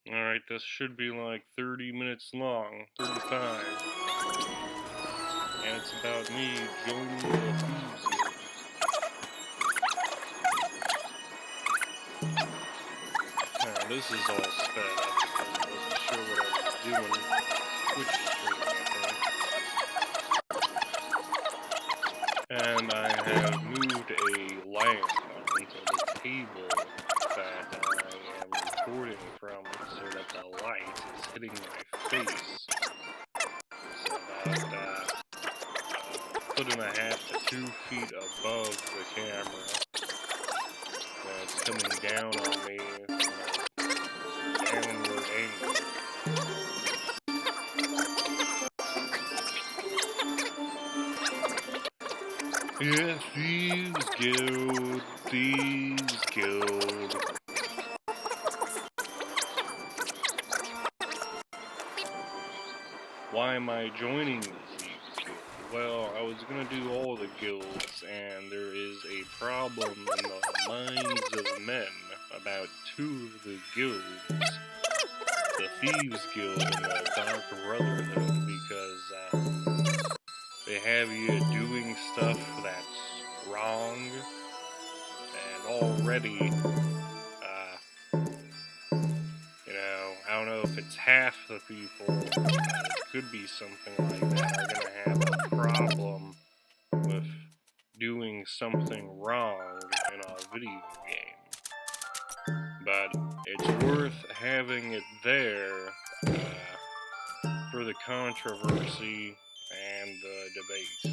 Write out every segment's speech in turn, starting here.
Alright, this should be like 30 minutes long, 35. And it's about me joining the Thieves Guild. This is all sped up because I wasn't sure what I was doing. Twitch stream, I think. And I have moved a lamp onto the table that I am recording from so that the light is hitting my face. It's about a foot and a half to 2 feet above the camera. And it's coming down on me from a downward angle. Yeah, Thieves Guild, Thieves Guild. Why am I joining the Thieves Guild? Well, I was gonna do all the guilds, and there is a problem in the minds of men about 2 of the guilds. The Thieves Guild and the Dark Brotherhood, because, they have you doing stuff that's wrong, and already, I don't know if it's half the people, it could be something like that, are gonna have a problem with doing something wrong in a video game. But it's worth having it there, for the controversy and the debate.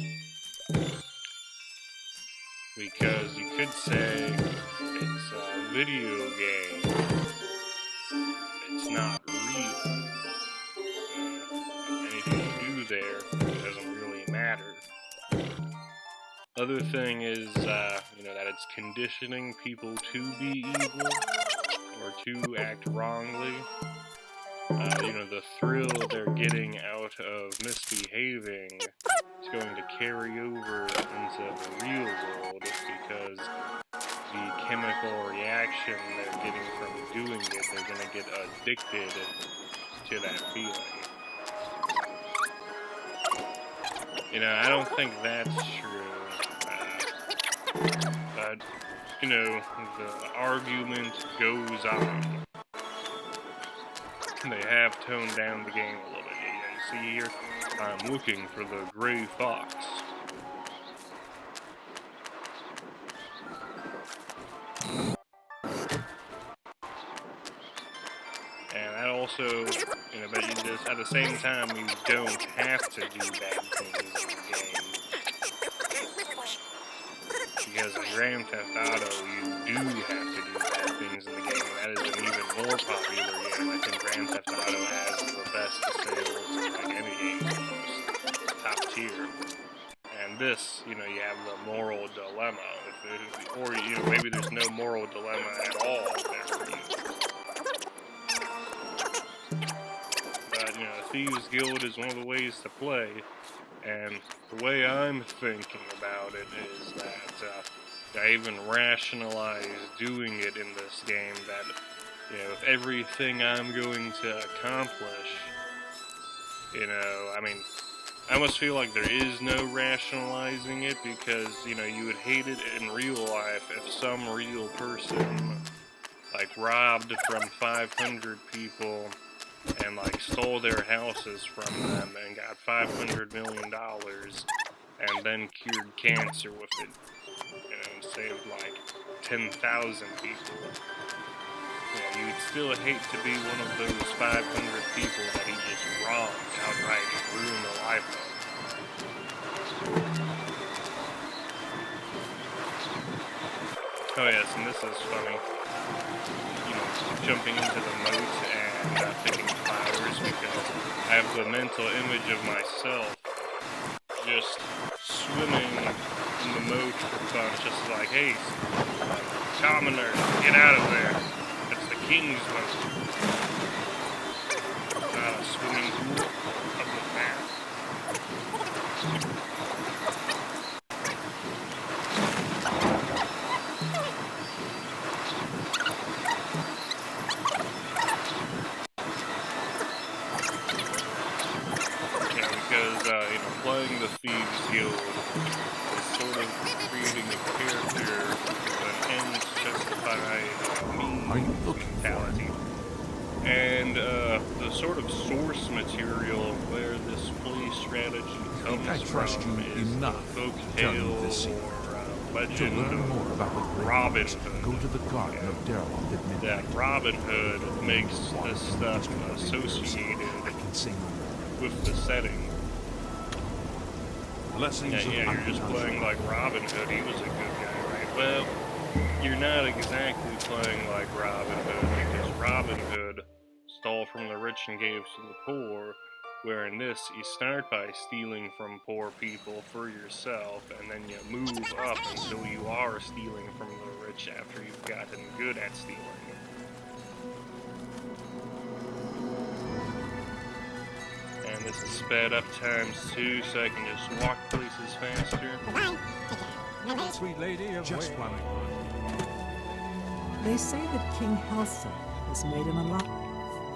Because you could say it's a video game, it's not real. Anything you do there doesn't really matter. Other thing is, that it's conditioning people to be evil or to act wrongly. The thrill they're getting out of misbehaving is going to carry over into the real world because the chemical reaction they're getting from doing it, they're going to get addicted to that feeling. I don't think that's true. But, the argument goes on. They have toned down the game a little bit. You see here, I'm looking for the gray fox. And that also, but you just, at the same time, you don't have to do bad things in the game. Because in Grand Theft Auto, you do have to do bad things in the game, and that is an even more popular game. I think Grand Theft Auto has the best sales of any game, almost top tier. And this, you have the moral dilemma, or maybe there's no moral dilemma at all there for you. But Thieves Guild is one of the ways to play. And the way I'm thinking about it is that I even rationalize doing it in this game that, with everything I'm going to accomplish, I almost feel like there is no rationalizing it because, you would hate it in real life if some real person, robbed from 500 people and stole their houses from them and got $500 million and then cured cancer with it, and saved 10,000 people. You would still hate to be one of those 500 people that he just robbed outright and ruined the life of. Oh yes, and this is funny. Jumping into the moat and picking flowers because I have the mental image of myself just swimming in the moat for fun, just like, hey, commoner, get out of there. It's the king's moat. It's not a swimming pool of the path. playing the Thieves Guild is sort of creating a character with an ends justify means mentality. And the sort of source material where this play strategy comes from is the folk tale or legend of Robin Hood. Go to the Garden of Darrell at midnight. That Robin Hood makes this stuff associated with the setting. Yeah, you're just playing like Robin Hood. He was a good guy, right? Well, you're not exactly playing like Robin Hood, because Robin Hood stole from the rich and gave to the poor, where in this, you start by stealing from poor people for yourself, and then you move up until you are stealing from the rich after you've gotten good at stealing. And this is sped up ×2, so I can just walk places faster. Sweet lady of Just one. They say that King Halsa has made him a lot.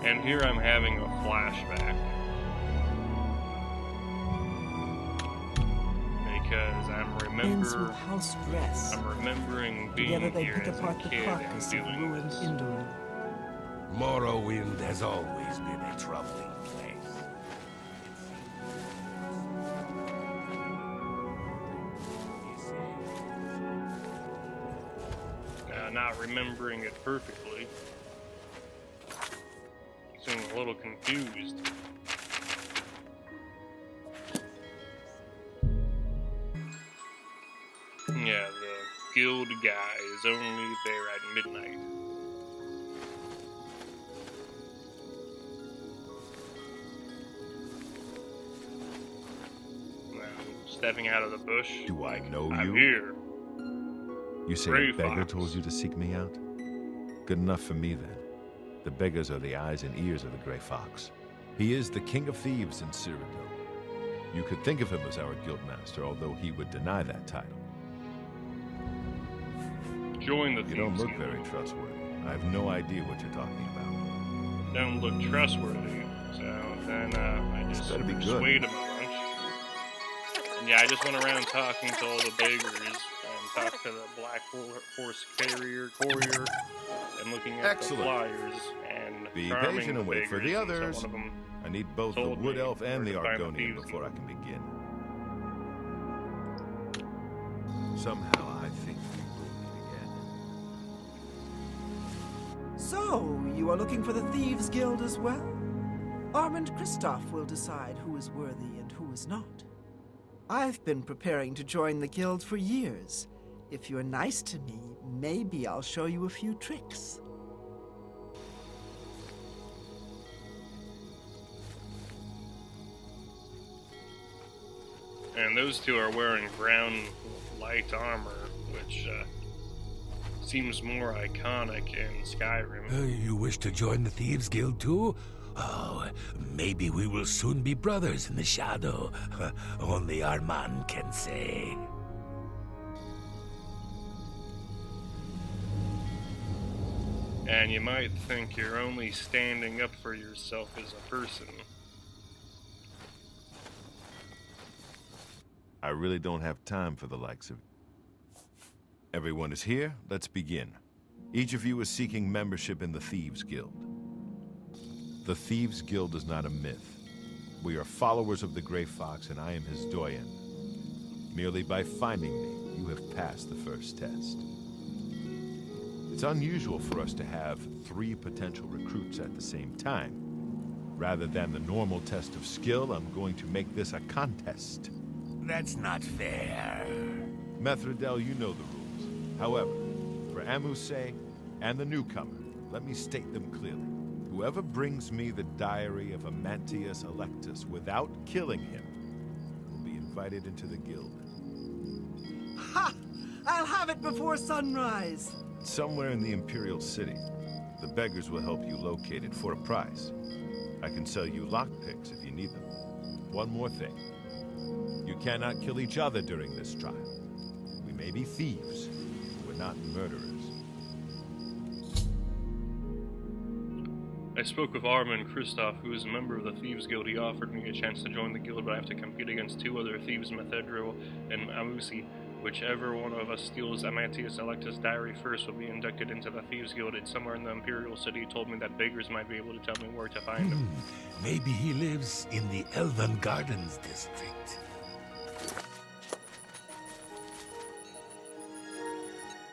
And here I'm having a flashback. Because Ends with house dress. I'm remembering being Together they here pick as apart a the kid carcass and of doing ruined this. Indoril. Morrowind has always been a troubling place. Not remembering it perfectly. Seem a little confused. Yeah, the guild guy is only there at midnight. Now, stepping out of the bush. Do I know I'm you? here. You say Gray a beggar Fox. told you to seek me out? Good enough for me, then. The beggars are the eyes and ears of the Gray Fox. He is the king of thieves in Cyrodiil. You could think of him as our guildmaster, although he would deny that title. Join the You Thieves don't look Guild. very trustworthy. I have no idea what you're talking about. Don't look trustworthy. So then I just better be good. persuade him a bunch. And yeah, I just went around talking to all the beggars and talked to the black horse courier, and looking at Excellent. the flyers and Be charming patient and the wait for the beggars, and so others. one of them I need both the told Wood me Elf and where the to find the Argonian Thieves before I Guild. can begin. Somehow I think we will meet again. So, you are looking for the Thieves Guild as well? Armand Kristoff will decide who is worthy and who is not. I've been preparing to join the guild for years. If you're nice to me, maybe I'll show you a few tricks. And those two are wearing brown light armor, which seems more iconic in Skyrim. You wish to join the Thieves Guild too? Oh, maybe we will soon be brothers in the shadow. Only Armand can say. And you might think you're only standing up for yourself as a person. I really don't have time for the likes of... Everyone is here. Let's begin. Each of you is seeking membership in the Thieves Guild. The Thieves Guild is not a myth. We are followers of the Gray Fox, and I am his doyen. Merely by finding me, you have passed the first test. It's unusual for us to have 3 potential recruits at the same time. Rather than the normal test of skill, I'm going to make this a contest. That's not fair. Methridel, you know the rules. However, for Amu's sake and the newcomer, let me state them clearly. Whoever brings me the diary of Amantius Electus without killing him will be invited into the guild. Ha! I'll have it before sunrise! Somewhere in the Imperial City. The beggars will help you locate it for a price. I can sell you lockpicks if you need them. One more thing. You cannot kill each other during this trial. We may be thieves, but we're not murderers. I spoke with Armin Kristoff, who is a member of the Thieves Guild. He offered me a chance to join the guild, but I have to compete against 2 other thieves, Methedro and Amusi. Whichever one of us steals Amantius Electus' diary first will be inducted into the Thieves Guild. It's somewhere in the Imperial City. He told me that beggars might be able to tell me where to find him. Maybe he lives in the Elven Gardens district.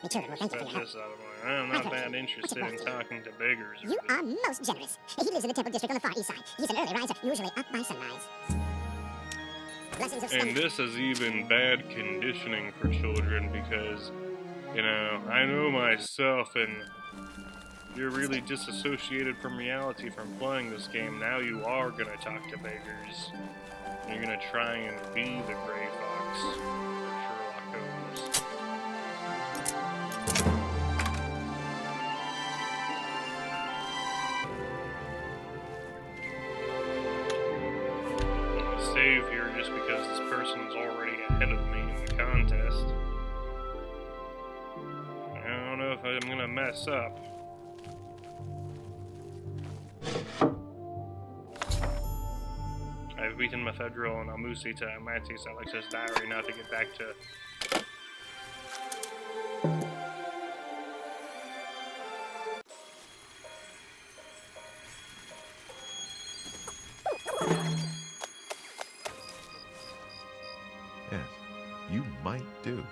Be sure, well, thank you for your help. I'm not that interested in talking to beggars. You are most generous. He lives in the Temple District on the far east side. He's an early riser, usually up by sunrise. Blessings of And this is even bad conditioning for children because, you know, I know myself, and you're really disassociated from reality from playing this game. Now you are going to talk to beggars. You're going to try and be the Grey Fox, or Sherlock Holmes. Save here just because this person's already ahead of me in the contest. I don't know if I'm gonna mess up. I've beaten Methedro and Almusi to Amantius Alexis' diary, now to get back to... Yes, you might do.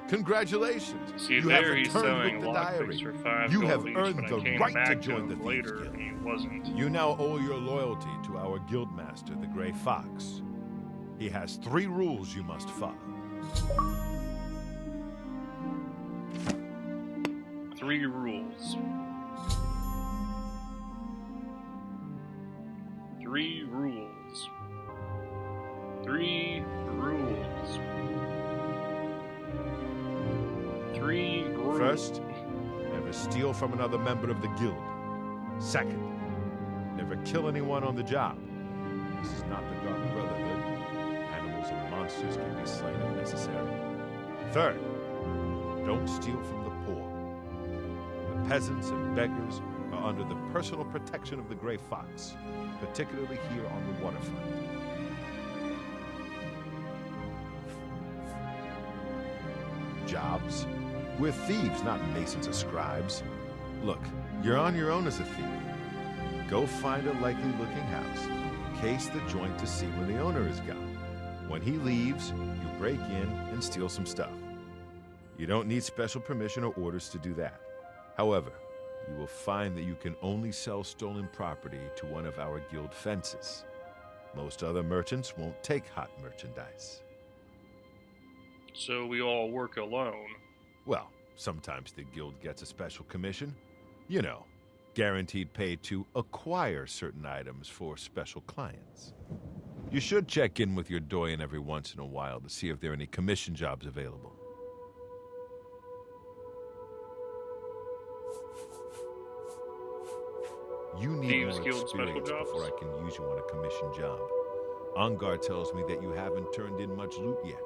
Congratulations! See, you there have he's returned selling with the lockpicks diary. for 5 You gold have each, earned but the I came right back to join the him Thieves later, Guild. and he wasn't. You now owe your loyalty to our guildmaster, the Grey Fox. He has 3 rules you must follow. 3 rules. 3 rules. 3 rules. 3 rules. First, never steal from another member of the guild. Second, never kill anyone on the job. This is not the Dark Brotherhood. Animals and monsters can be slain if necessary. Third, don't steal from the poor. The peasants and beggars are under the personal protection of the Grey Fox, particularly here on the waterfront. Jobs? We're thieves, not masons or scribes. Look, you're on your own as a thief. Go find a likely-looking house, case the joint to see when the owner is gone. When he leaves, you break in and steal some stuff. You don't need special permission or orders to do that. However, you will find that you can only sell stolen property to one of our guild fences. Most other merchants won't take hot merchandise. So we all work alone. Well, sometimes the guild gets a special commission. You know, guaranteed pay to acquire certain items for special clients. You should check in with your doyen every once in a while to see if there are any commission jobs available. You need Thieves more Guild special experience jobs? before I can use you on a commission job. Ongar tells me that you haven't turned in much loot yet.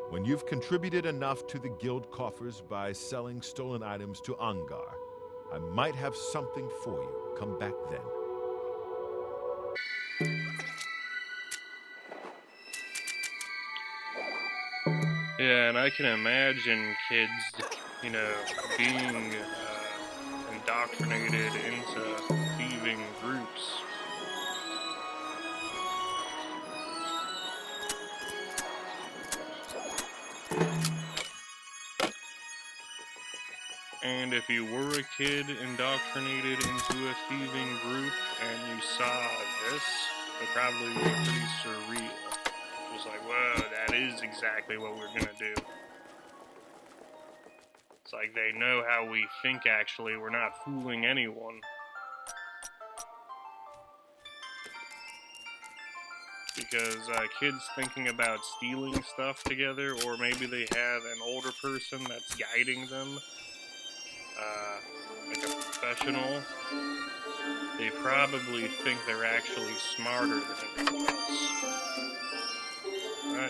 When you've contributed enough to the guild coffers by selling stolen items to Ongar, I might have something for you. Come back then. Yeah, and I can imagine kids, you know, being indoctrinated into thieving groups. And if you were a kid indoctrinated into a thieving group and you saw this, it'd probably be pretty surreal. Just like, whoa, that is exactly what we're gonna do. It's like they know how we think, actually. We're not fooling anyone. Because kids thinking about stealing stuff together, or maybe they have an older person that's guiding them, like a professional, they probably think they're actually smarter than everyone else.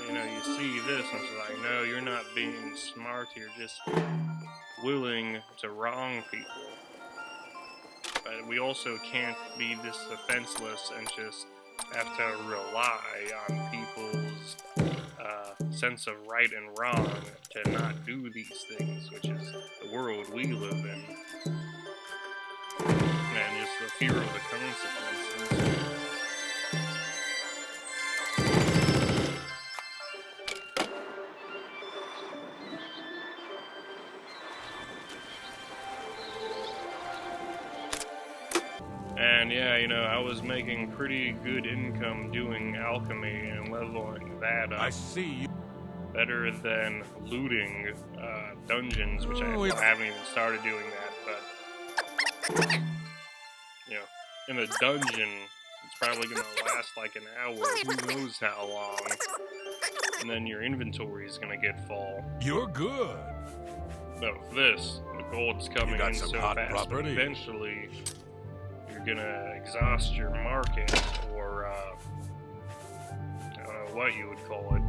You know, you see this and it's like, no, you're not being smart, you're just willing to wrong people. But we also can't be this defenseless and just have to rely on people's sense of right and wrong to not do these things, which is the world we live in. And just the fear of the consequences. And yeah, you know, I was making pretty good income doing alchemy and leveling that up. I see you. Better than looting dungeons, which I haven't even started doing that, but, you know, in a dungeon, it's probably going to last like an hour, who knows how long, and then your inventory is going to get full. You're good. No, this, the gold's coming in so hot fast, property. but eventually you're going to exhaust your market, or, I don't know what you would call it.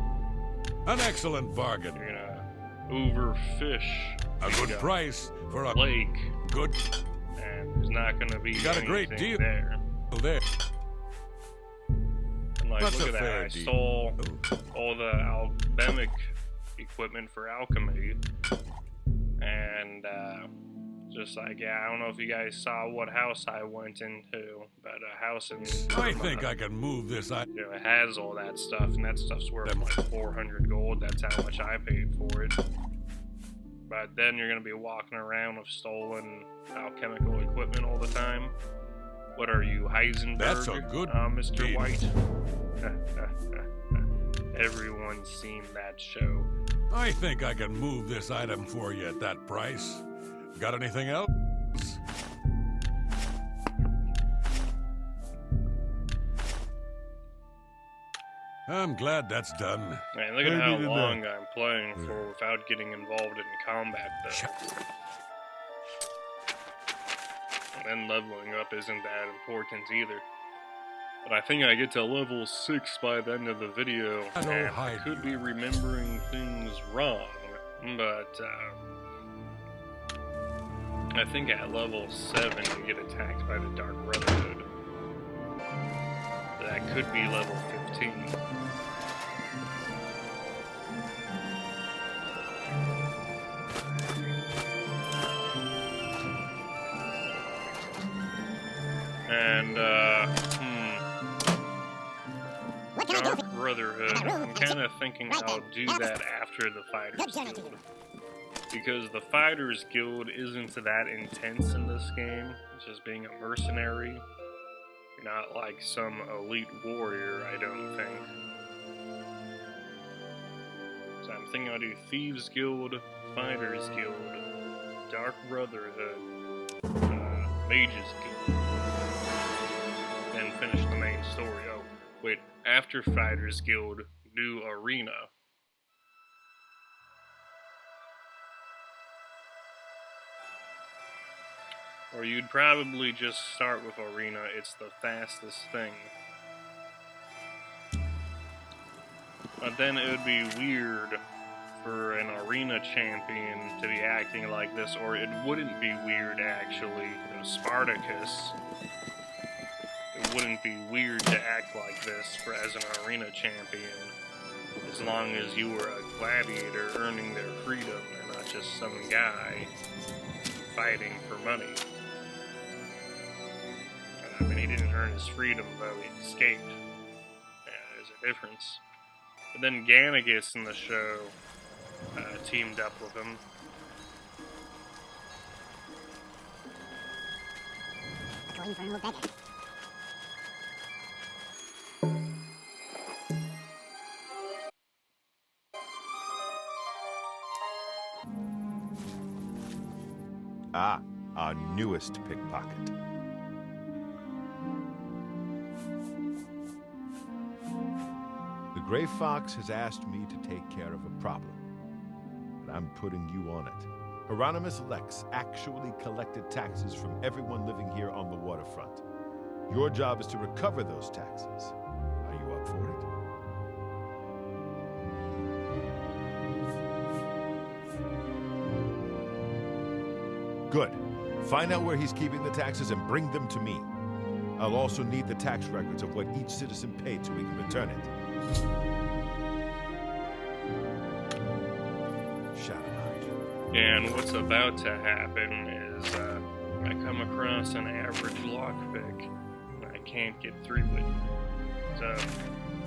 An excellent bargain. You're gonna overfish A good price for a lake, good. and there's not gonna be Got a great anything deal there. there. And like, That's look a at that! fair I deal. stole all the alchemic equipment for alchemy, and just like, yeah, I don't know if you guys saw what house I went into, but a house in I think I can move this. you know, it has all that stuff, and that stuff's worth like 400 gold. That's how much I paid for it. But then you're gonna be walking around with stolen alchemical equipment all the time. What are you, Heisenberg? That's a good Mr. deal. White. Everyone's seen that show. I think I can move this item for you at that price. Got anything else? I'm glad that's done. Man, look at how long I'm playing for without getting involved in combat, though. And leveling up isn't that important either. But I think I get to level 6 by the end of the video, and I could be remembering things wrong, but I think at level 7 you get attacked by the Dark Brotherhood. That could be level 15. And, Dark Brotherhood, I'm kind of thinking I'll do that after the Fighters Guild. Because the Fighters Guild isn't that intense in this game. It's just being a mercenary. You're not like some elite warrior, I don't think. So I'm thinking I'll do Thieves Guild, Fighters Guild, Dark Brotherhood, Mages Guild. Then finish the main story. Oh, wait, after Fighters Guild, do Arena. Or you'd probably just start with Arena, it's the fastest thing. But then it would be weird for an Arena champion to be acting like this, or it wouldn't be weird actually. You know, Spartacus, it wouldn't be weird to act like this as an Arena champion, as long as you were a gladiator earning their freedom and not just some guy fighting for money. I mean, he didn't earn his freedom, though. He escaped. Yeah, there's a difference. But then Gannicus in the show teamed up with him. Going for an old beggar. Ah, our newest pickpocket. The Gray Fox has asked me to take care of a problem, but I'm putting you on it. Hieronymus Lex actually collected taxes from everyone living here on the waterfront. Your job is to recover those taxes. Are you up for it? Good. Find out where he's keeping the taxes and bring them to me. I'll also need the tax records of what each citizen paid so we can return it. Shadow. And what's about to happen is I come across an average lockpick, and I can't get through it. So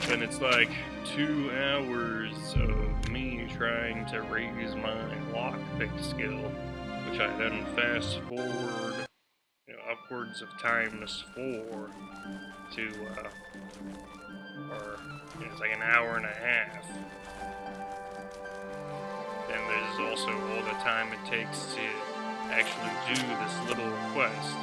then it's like 2 hours of me trying to raise my lockpick skill, which I then fast forward, upwards of times 4 to, it's like an hour and a half. And there's also all the time it takes to actually do this little quest.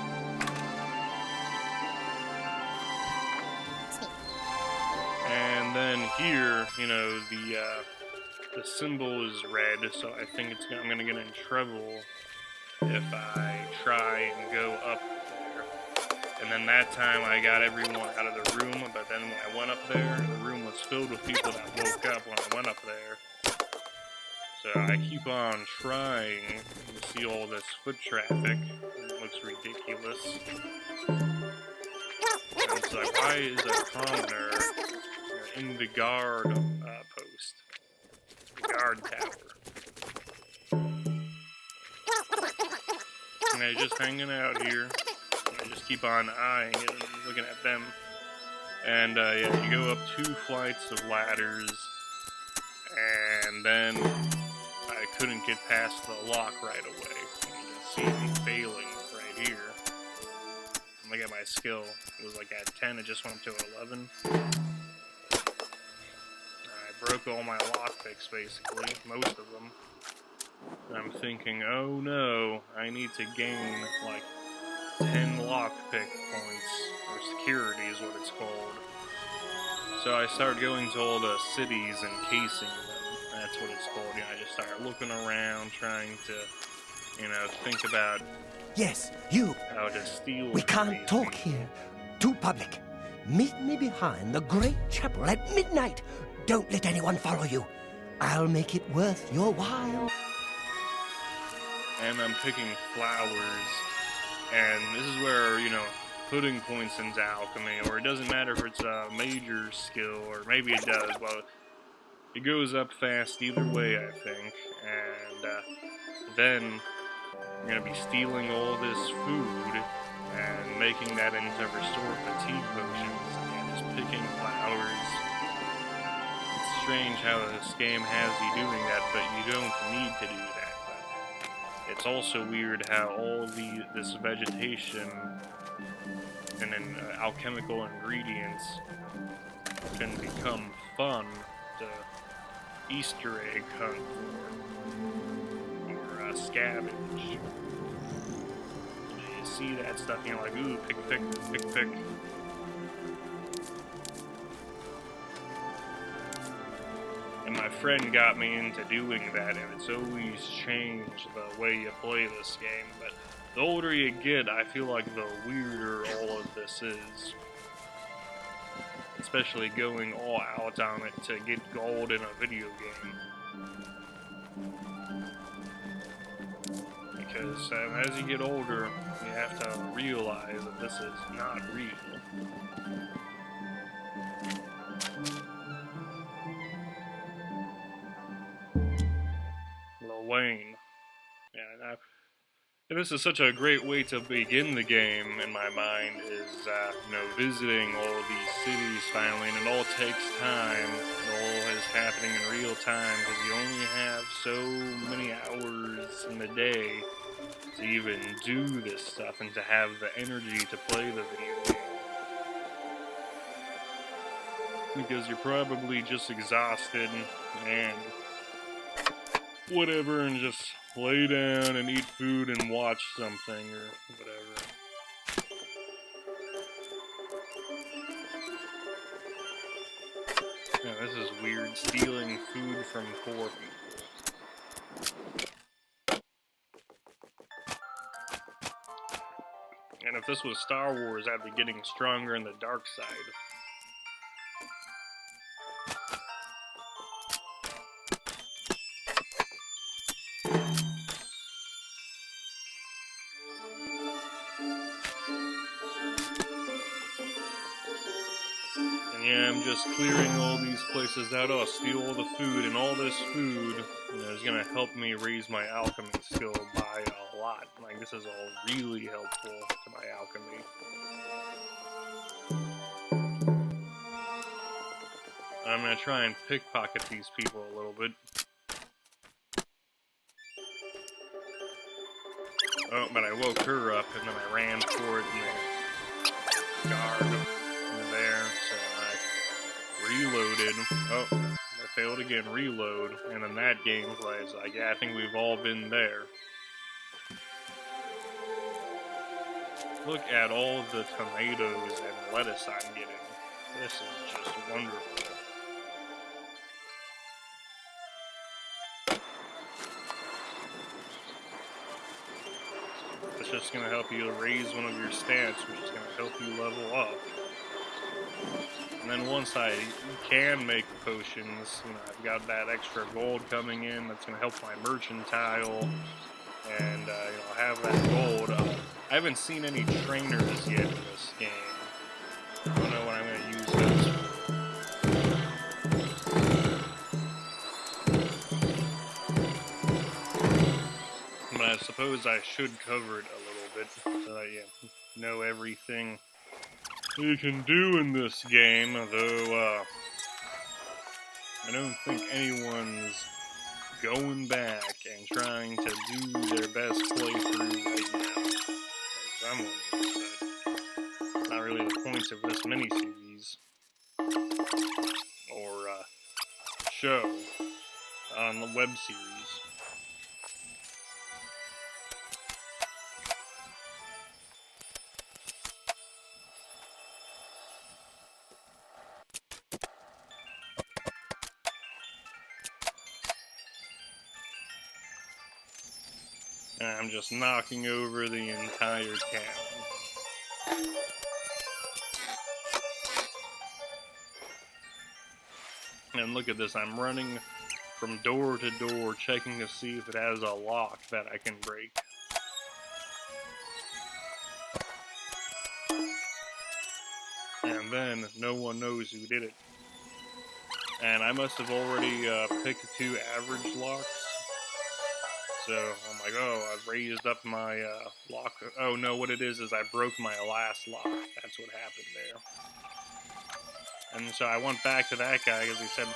And then here, the symbol is red, so I think I'm gonna get in trouble if I try and go up there. And then that time I got everyone out of the room, but then when I went up there, the room was filled with people that woke up when I went up there. So I keep on trying to see all this foot traffic. It looks ridiculous. And it's like, why is a commoner in the guard post? The guard tower. And they're just hanging out here. And I just keep on eyeing it and looking at them. And yeah, you go up 2 flights of ladders. And then I couldn't get past the lock right away. You can see me failing right here. And look at my skill. It was like at 10, it just went up to 11. I broke all my lockpicks basically, most of them. And I'm thinking, oh no, I need to gain like 10 lockpick points, or security is what it's called. So I started going to all the cities and casing them. That's what it's called. I just started looking around, trying to, think about Yes, you. how to steal. We from can't these talk people. here. Too public. Meet me behind the great chapel at midnight. Don't let anyone follow you. I'll make it worth your while. And I'm picking flowers, and this is where, putting points into alchemy, or it doesn't matter if it's a major skill, or maybe it does, but it goes up fast either way, I think, and then I'm going to be stealing all this food and making that into restore fatigue potions, and just picking flowers. It's strange how this game has you doing that, but you don't need to do that. It's also weird how all this vegetation and then alchemical ingredients can become fun to Easter egg hunt for, or scavenge. You see that stuff and you're like, ooh, pick. And my friend got me into doing that, and it's always changed the way you play this game. But the older you get, I feel like the weirder all of this is. Especially going all out on it to get gold in a video game. Because as you get older, you have to realize that this is not real. Wayne. Yeah, and this is such a great way to begin the game, in my mind, is, visiting all these cities finally, and it all takes time. It all is happening in real time, because you only have so many hours in the day to even do this stuff, and to have the energy to play the video game. Because you're probably just exhausted, and whatever, and just lay down and eat food and watch something or whatever. Yeah, this is weird, stealing food from poor people. And if this was Star Wars, I'd be getting stronger in the dark side. Yeah, I'm just clearing all these places out. I'll steal all the food, and all this food, is gonna help me raise my alchemy skill by a lot. Like, this is all really helpful to my alchemy. I'm gonna try and pickpocket these people a little bit. Oh, but I woke her up, and then I ran for it, and the guard over there, so I reloaded. Oh, I failed again, reload, and then that gameplay is like, yeah, I think we've all been there. Look at all the tomatoes and lettuce I'm getting. This is just wonderful. It's just going to help you raise one of your stats, which is going to help you level up. And then once I can make potions, I've got that extra gold coming in that's going to help my merchantile, and have that gold. I haven't seen any trainers yet in this game. I don't know what I'm going to use those for. But I suppose I should cover it a little bit, so that you know everything you can do in this game, though I don't think anyone's going back and trying to do their best playthrough right now. Someone is, but not really the point of this miniseries or show on the web series. And I'm just knocking over the entire town. And look at this, I'm running from door to door, checking to see if it has a lock that I can break. And then no one knows who did it. And I must have already picked 2 average locks. So I'm like, oh, I've raised up my lock. Oh no, what it is I broke my last lock. That's what happened there. And so I went back to that guy because he said,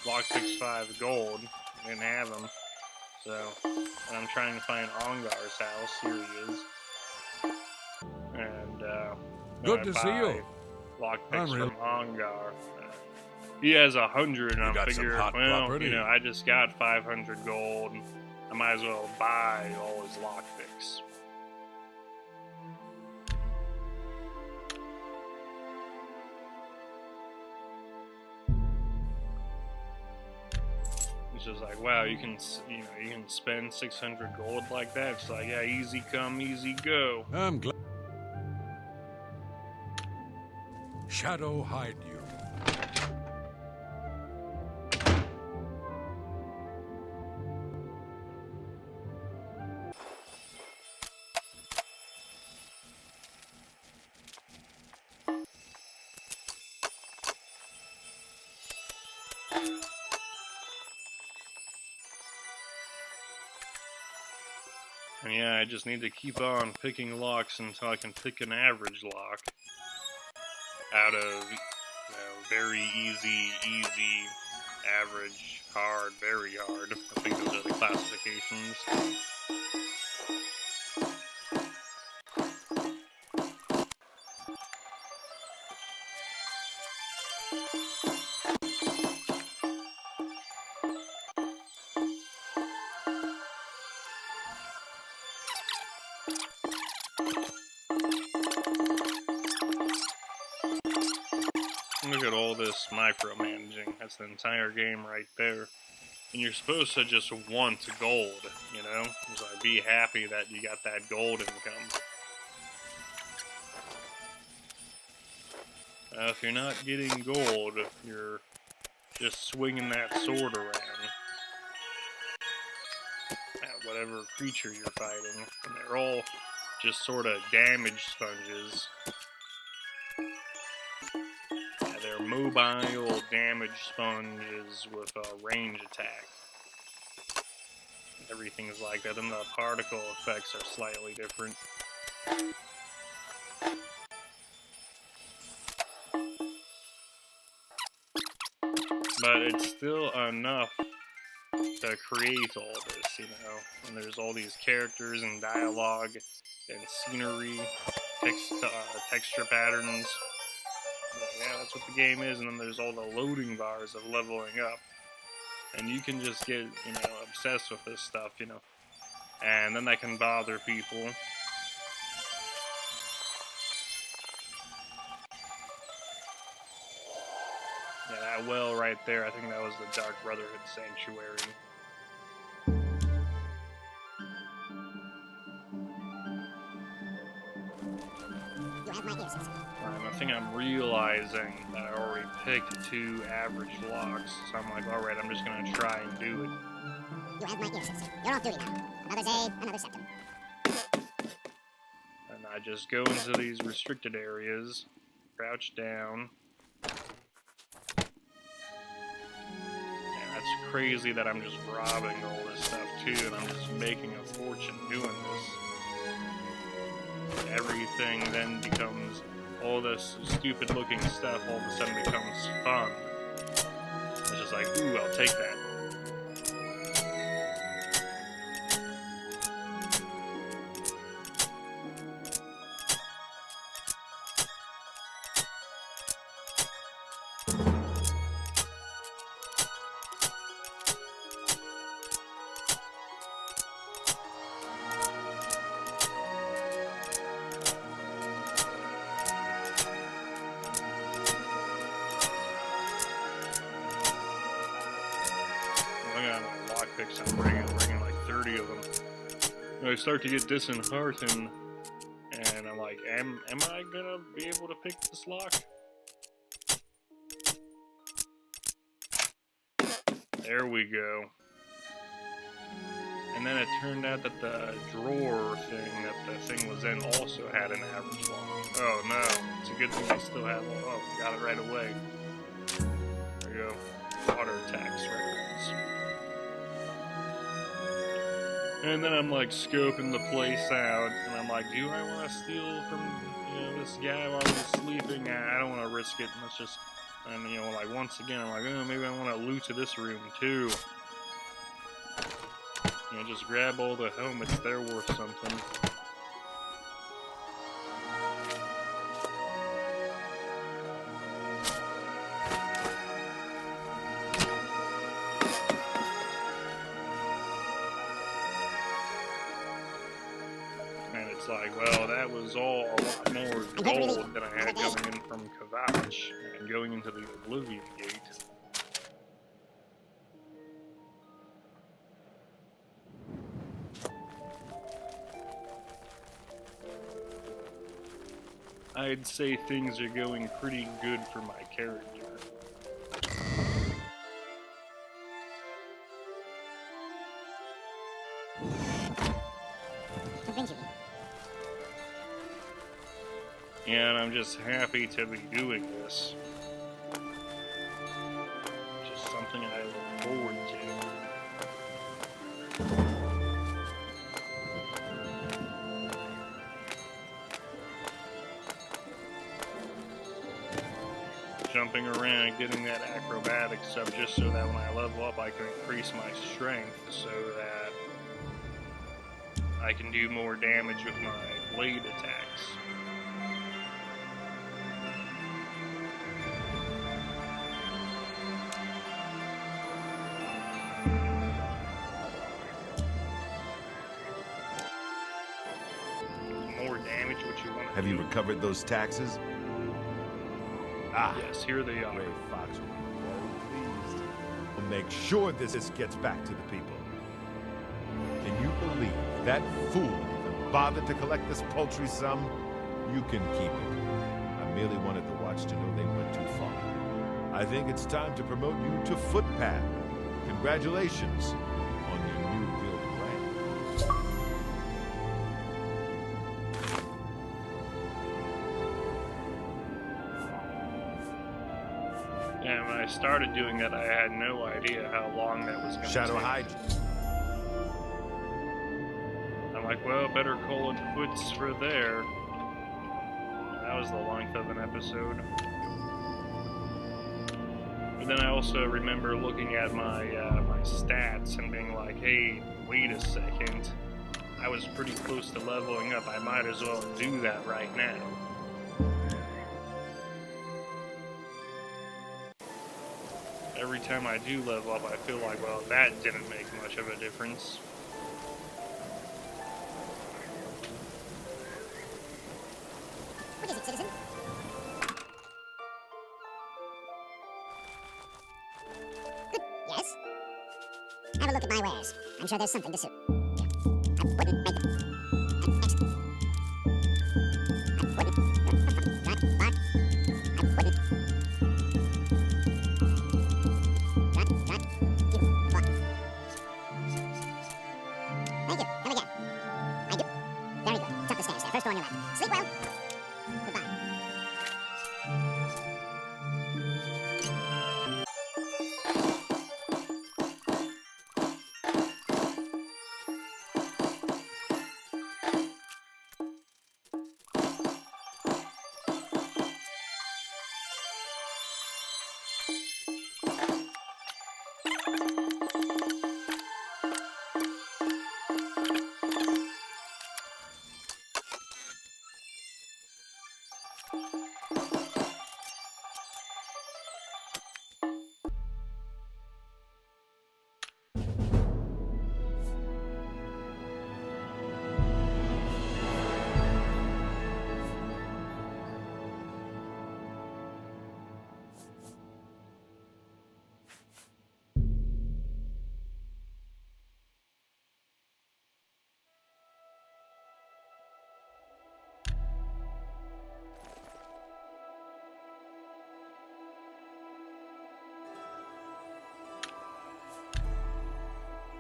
lock picks 5 gold. I didn't have him. So, and I'm trying to find Ongar's house. Here he is. And good to see you. Lock picks from Ongar. He has 100, and I'm figuring, well, I just got 500 gold. I might as well buy all his lockpicks. It's just like, wow, you can spend 600 gold like that. It's like, yeah, easy come, easy go. I'm glad. Shadow hide you. And yeah, I just need to keep on picking locks until I can pick an average lock out of, very easy, average, hard, very hard. I think those are the classifications. Look at all this micromanaging. That's the entire game right there. And you're supposed to just want gold, It's like, be happy that you got that gold income. If you're not getting gold, you're just swinging that sword around at whatever creature you're fighting. And they're all just sort of damage sponges. mobile damage sponges with a range attack. Everything's like that, and the particle effects are slightly different. But it's still enough to create all this, you know. And there's all these characters and dialogue and scenery, texture patterns. But yeah, that's what the game is. And then there's all the loading bars of leveling up. And you can just get, you know, obsessed with this stuff, you know. And then that can bother people. Yeah, that well right there, I think that was the Dark Brotherhood Sanctuary. You have my ears. I think I'm realizing that I already picked 2 average locks, so I'm like, alright, I'm just gonna try and do it. You have my ears. You're off duty now. Another day, another septum. And I just go into these restricted areas, crouch down. And that's crazy that I'm just robbing all this stuff too, and I'm just making a fortune doing this. Everything then becomes, all this stupid looking stuff all of a sudden becomes fun. It's just like, ooh, I'll take that. I'm bringing like 30 of them. You know, I start to get disheartened, and I'm like, am I gonna be able to pick this lock? There we go. And then it turned out that the drawer thing that the thing was in also had an average lock. Oh no, it's a good thing I still have one. Oh, got it right away. There we go. Water tax records. And then I'm like scoping the place out, and I'm like, do I want to steal from, you know, this guy while he's sleeping? I don't want to risk it. Let's just, and you know, like once again, I'm like, oh, maybe I want to loot to this room too. You know, just grab all the helmets. They're worth something. It's like, well, that was all a lot more gold than I had coming in from Kavach and going into the Oblivion gate. I'd say things are going pretty good for my character. And I'm just happy to be doing this. Just something I look forward to. Jumping around, getting that acrobatic stuff just so that when I level up I can increase my strength so that I can do more damage with my blade attacks. Have you recovered those taxes? Yes, here they are. Ray Fox will be well pleased. We'll make sure this gets back to the people. Can you believe that fool even bothered to collect this paltry sum? You can keep it. I merely wanted the Watch to know they went too far. I think it's time to promote you to Footpad. Congratulations on your new guild rank. I started doing that, I had no idea how long that was going to take. Shadow hide. I'm like, well, better call it quits for there. That was the length of an episode. But then I also remember looking at my my stats and being like, hey, wait a second. I was pretty close to leveling up. I might as well do that right now. Every time I do level up, I feel like, well, that didn't make much of a difference. What is it, citizen? Good. Yes? Have a look at my wares. I'm sure there's something to suit. Here. I wouldn't make them. Excellent. I wouldn't. Got lock. I wouldn't. Got. You. Lock. Thank you. Come again. I do. Very good. It's up the stairs there. First door on your left. Sleep well. Goodbye.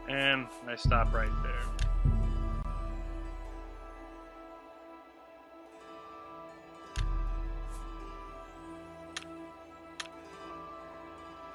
And I stop right there.